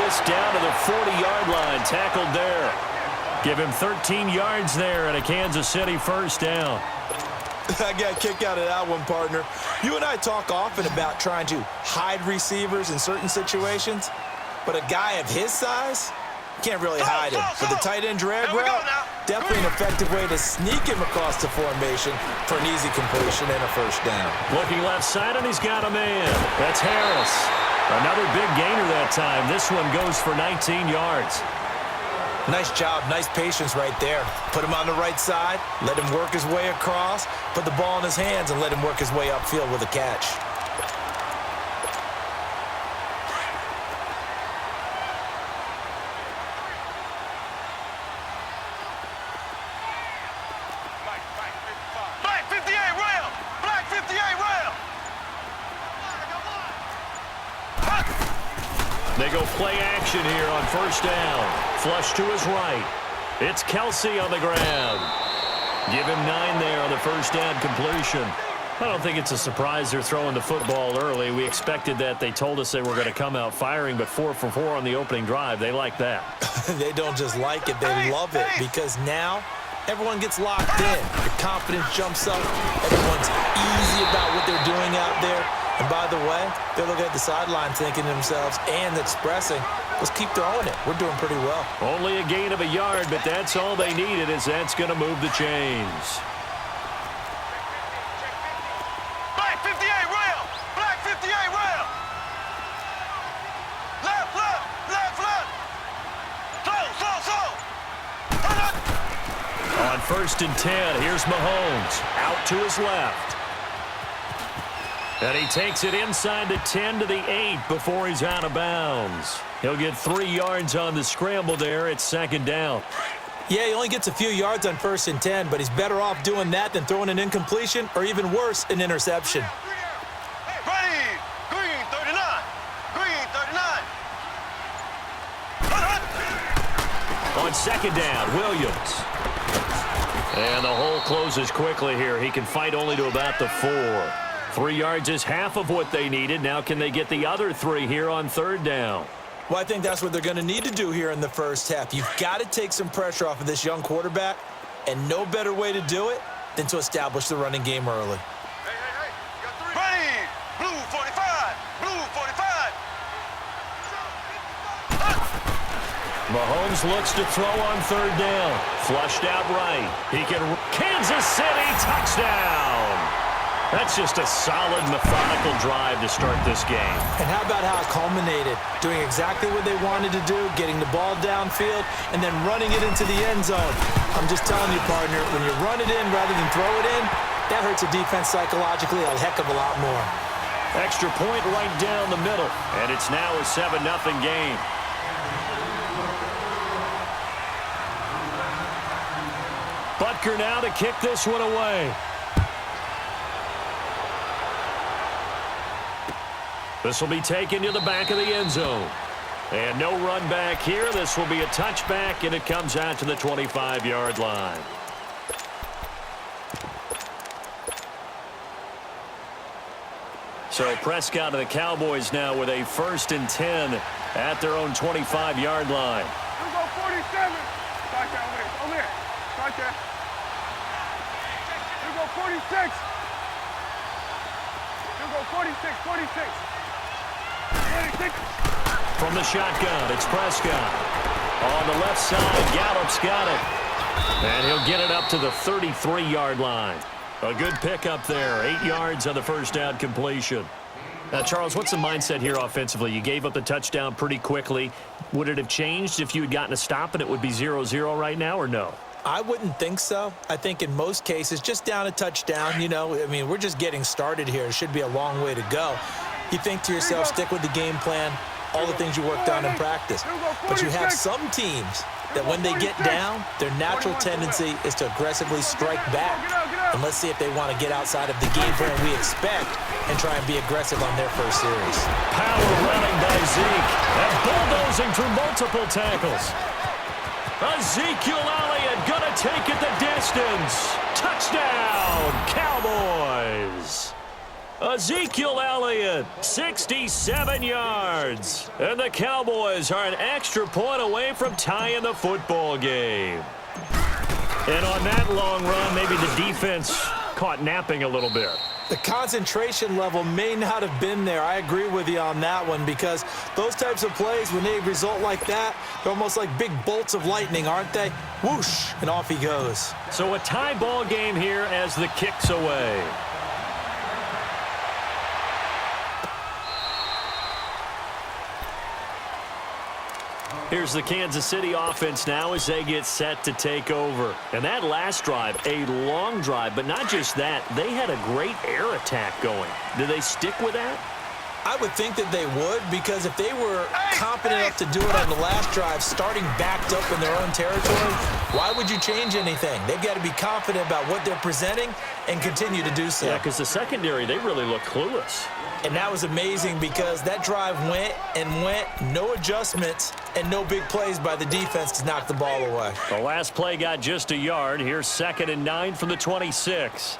this down to the 40-yard line. Tackled there. Give him 13 yards there and a Kansas City first down. I got a kick out of that one, partner. You and I talk often about trying to hide receivers in certain situations, but a guy of his size can't really hide him. But the tight end drag route, definitely an effective way to sneak him across the formation for an easy completion and a first down. Looking left side, and he's got a man. That's Harris. Another big gainer that time. This one goes for 19 yards. Nice job, nice patience right there. Put him on the right side, let him work his way across, put the ball in his hands, and let him work his way upfield with a catch. Black 58 rail! Black 58 rail! They go play action here on first down. Flush to his right. It's Kelsey on the ground. Give him 9 there on the first down completion. I don't think it's a surprise they're throwing the football early. We expected that. They told us they were going to come out firing, but 4 for 4 on the opening drive. They like that. They don't just like it, they love it, because now everyone gets locked in. The confidence jumps up. Everyone's easy about what they're doing out there. And by the way, they're looking at the sideline thinking to themselves and expressing, let's keep throwing it. We're doing pretty well. Only a gain of a yard, but that's all they needed, as that's going to move the chains. Black 58 rail! Black 58 rail! Left, left, left, left! Slow! On first and 10, here's Mahomes. Out to his left. And he takes it inside the 10 to the 8 before he's out of bounds. He'll get 3 yards on the scramble there. It's second down. Yeah, he only gets a few yards on first and 10, but he's better off doing that than throwing an incompletion or even worse, an interception. Ready! Green 39! Green 39! On second down, Williams. And the hole closes quickly here. He can fight only to about the 4. 3 yards is half of what they needed. Now can they get the other 3 here on third down? Well, I think that's what they're going to need to do here in the first half. You've got to take some pressure off of this young quarterback, and no better way to do it than to establish the running game early. Hey! Ready! Blue 45! Blue 45! Mahomes looks to throw on third down. Flushed out right. He can... Kansas City touchdown! That's just a solid, methodical drive to start this game. And how about how it culminated? Doing exactly what they wanted to do, getting the ball downfield, and then running it into the end zone. I'm just telling you, partner, when you run it in rather than throw it in, that hurts a defense psychologically a heck of a lot more. Extra point right down the middle, and it's now a 7-0 game. Butker now to kick this one away. This will be taken to the back of the end zone. And no run back here. This will be a touchback, and it comes out to the 25-yard line. So Prescott and the Cowboys now with a first and 10 at their own 25-yard line. Here we go, 47. Right there, over there. Right there. Here we go, 46. Here we go, 46, 46. From the shotgun, it's Prescott. On the left side, Gallup's got it. And he'll get it up to the 33-yard line. A good pickup there, 8 yards on the first down completion. Now, Charles, what's the mindset here offensively? You gave up the touchdown pretty quickly. Would it have changed if you had gotten a stop and it would be 0-0 right now, or no? I wouldn't think so. I think in most cases, just down a touchdown, you know, I mean, we're just getting started here. It should be a long way to go. You think to yourself, stick with the game plan, all the things you worked on in practice. But you have some teams that when they get down, their natural tendency is to aggressively strike back. And let's see if they want to get outside of the game plan we expect and try and be aggressive on their first series. Power running by Zeke and bulldozing through multiple tackles. Ezekiel Elliott gonna take it the distance. Touchdown, Cowboys. Ezekiel Elliott, 67 yards. And the Cowboys are an extra point away from tying the football game. And on that long run, maybe the defense caught napping a little bit. The concentration level may not have been there. I agree with you on that one, because those types of plays, when they result like that, they're almost like big bolts of lightning, aren't they? Whoosh, and off he goes. So a tie ball game here as the kick's away. Here's the Kansas City offense now as they get set to take over. And that last drive, a long drive, but not just that. They had a great air attack going. Do they stick with that? I would think that they would, because if they were competent enough to do it on the last drive, starting backed up in their own territory, why would you change anything? They've got to be confident about what they're presenting and continue to do so. Yeah, because the secondary, they really look clueless. And that was amazing, because that drive went and went, no adjustments, and no big plays by the defense to knock the ball away. The last play got just a yard. Here's 2nd and 9 from the 26.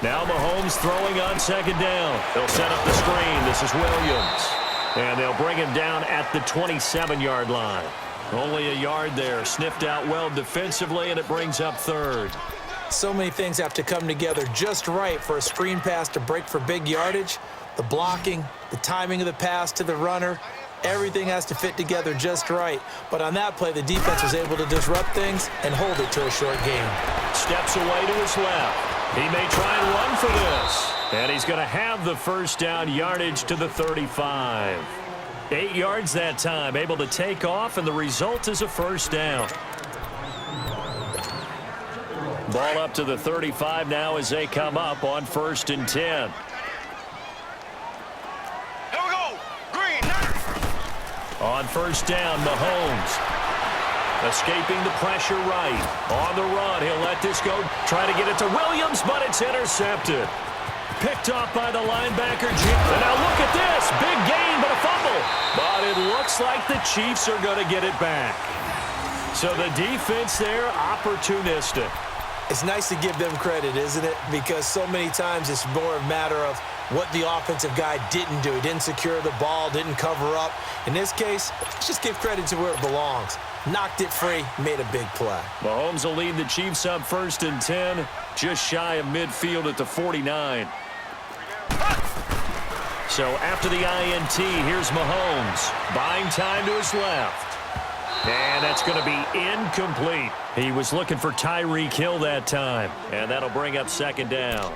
Now Mahomes throwing on 2nd down. They'll set up the screen. This is Williams. And they'll bring him down at the 27-yard line. Only a yard there. Sniffed out well defensively, and it brings up 3rd. So many things have to come together just right for a screen pass to break for big yardage. The blocking, the timing of the pass to the runner, everything has to fit together just right. But on that play, the defense was able to disrupt things and hold it to a short game. Steps away to his left. He may try and run for this. And he's going to have the first down yardage to the 35. 8 yards that time, able to take off, and the result is a first down. Ball up to the 35 now as they come up on 1st and 10. Here we go. Green. On 1st down, Mahomes. Escaping the pressure right. On the run, he'll let this go. Try to get it to Williams, but it's intercepted. Picked off by the linebacker. And now look at this. Big gain, but a fumble. But it looks like the Chiefs are going to get it back. So the defense there, opportunistic. It's nice to give them credit, isn't it? Because so many times it's more a matter of what the offensive guy didn't do. He didn't secure the ball, didn't cover up. In this case, let's just give credit to where it belongs. Knocked it free, made a big play. Mahomes will lead the Chiefs up 1st and 10, just shy of midfield at the 49. So after the INT, here's Mahomes. Buying time to his left. And that's going to be incomplete. He was looking for Tyreek Hill that time. And that'll bring up 2nd down.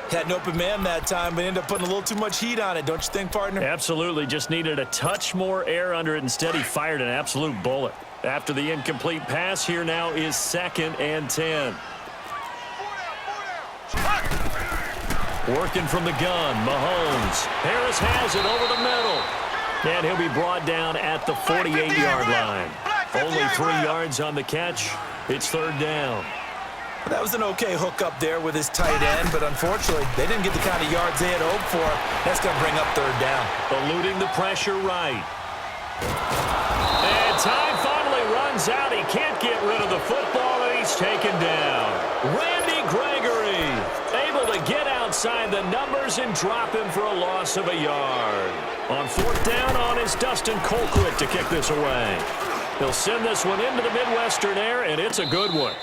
Had an open man that time, but ended up putting a little too much heat on it, don't you think, partner? Absolutely. Just needed a touch more air under it. Instead, he fired an absolute bullet. After the incomplete pass, here now is 2nd and 10. Working from the gun, Mahomes. Harris has it over the middle. And he'll be brought down at the 48-yard line. Only 3 yards on the catch. It's 3rd down. That was an okay hook up there with his tight end, but unfortunately, they didn't get the kind of yards they had hoped for. That's going to bring up 3rd down. Eluding the pressure right. And time finally runs out. He can't get rid of the football, and he's taken down. Randy Gregory able to get outside the numbers and drop him for a loss of a yard. On 4th down on is Dustin Colquitt to kick this away. He'll send this one into the Midwestern air, and it's a good one.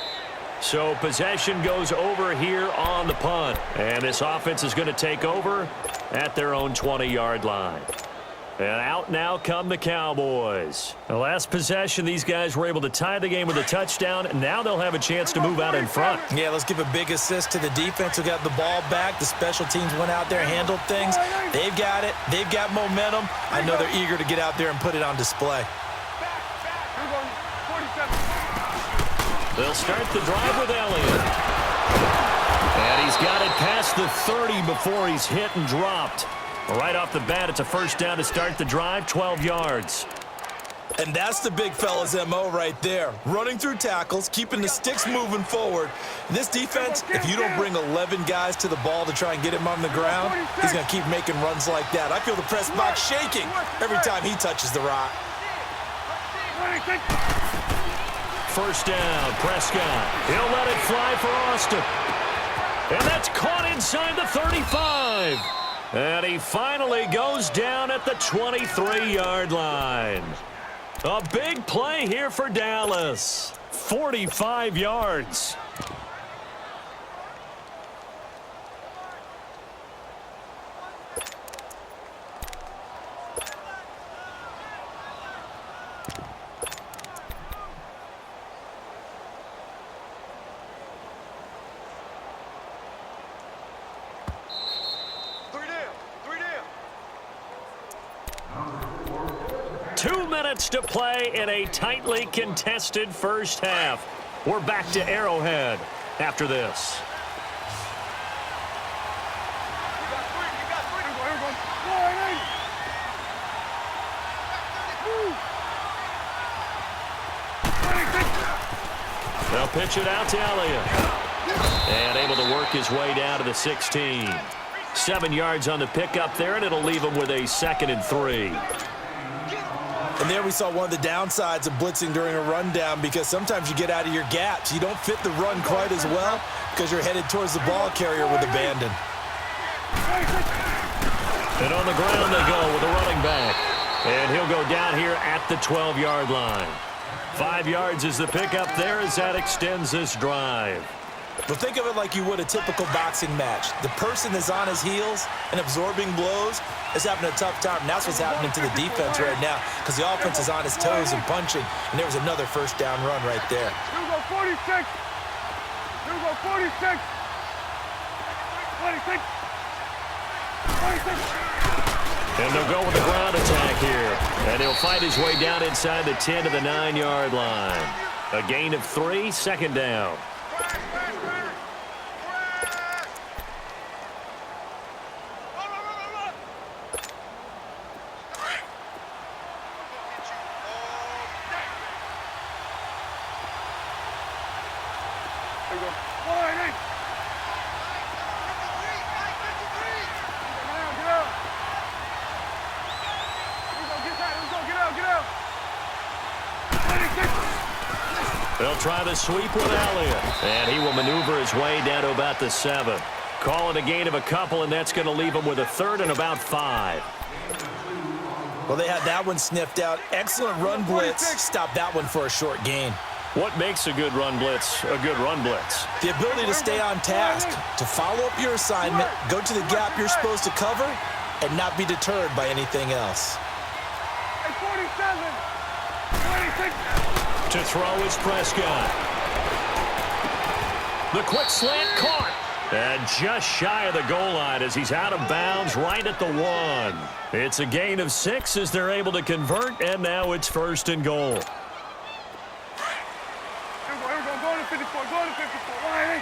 So possession goes over here on the punt. And this offense is going to take over at their own 20-yard line. And out now come the Cowboys. The last possession, these guys were able to tie the game with a touchdown. And now they'll have a chance to move out in front. Yeah, let's give a big assist to the defense who got the ball back. The special teams went out there, handled things. They've got it. They've got momentum. I know they're eager to get out there and put it on display. They'll start the drive with Elliott. And he's got it past the 30 before he's hit and dropped. Right off the bat, it's a 1st down to start the drive, 12 yards. And that's the big fella's MO right there. Running through tackles, keeping the sticks moving forward. This defense, if you don't bring 11 guys to the ball to try and get him on the ground, he's going to keep making runs like that. I feel the press box shaking every time he touches the rock. First down, Prescott. He'll let it fly for Austin. And that's caught inside the 35. And he finally goes down at the 23-yard line. A big play here for Dallas. 45 yards. To play in a tightly contested first half. We're back to Arrowhead after this. They'll pitch it out to Elliott. And able to work his way down to the 16. 7 yards on the pickup there, and it'll leave him with a 2nd and 3. And there we saw one of the downsides of blitzing during a rundown, because sometimes you get out of your gaps. You don't fit the run quite as well because you're headed towards the ball carrier with abandon. And on the ground they go with a running back. And he'll go down here at the 12-yard line. 5 yards is the pickup there as that extends this drive. But think of it like you would a typical boxing match. The person is on his heels and absorbing blows is having a tough time. And that's what's happening to the defense right now, because the offense is on his toes and punching. And there was another first down run right there. Here we go, 46. Here we go, 46. 26. 26. And they'll go with the ground attack here. And he'll fight his way down inside the 10 to the 9-yard line. A gain of 3, 2nd down. They'll try the sweep with Elliott. And he will maneuver his way down to about the 7. Call it a gain of a couple, and that's going to leave him with a 3rd and about 5. Well, they had that one sniffed out. Excellent run blitz. Stop that one for a short gain. What makes a good run blitz a good run blitz? The ability to stay on task, to follow up your assignment, go to the gap you're supposed to cover, and not be deterred by anything else. 47. 26. To throw is Prescott. The quick slant caught. And just shy of the goal line as he's out of bounds right at the 1. It's a gain of 6 as they're able to convert, and now it's 1st and goal. Here we go, go to 54, go to 54. Line 8.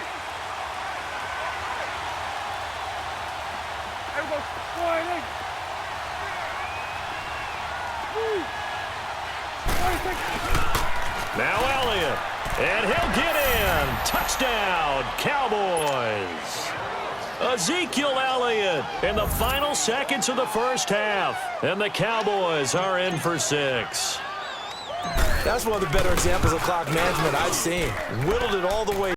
Here we go, line 8. Woo. 26. Now Elliott, and he'll get in. Touchdown, Cowboys. Ezekiel Elliott in the final seconds of the first half. And the Cowboys are in for 6. That's one of the better examples of clock management I've seen. Whittled it all the way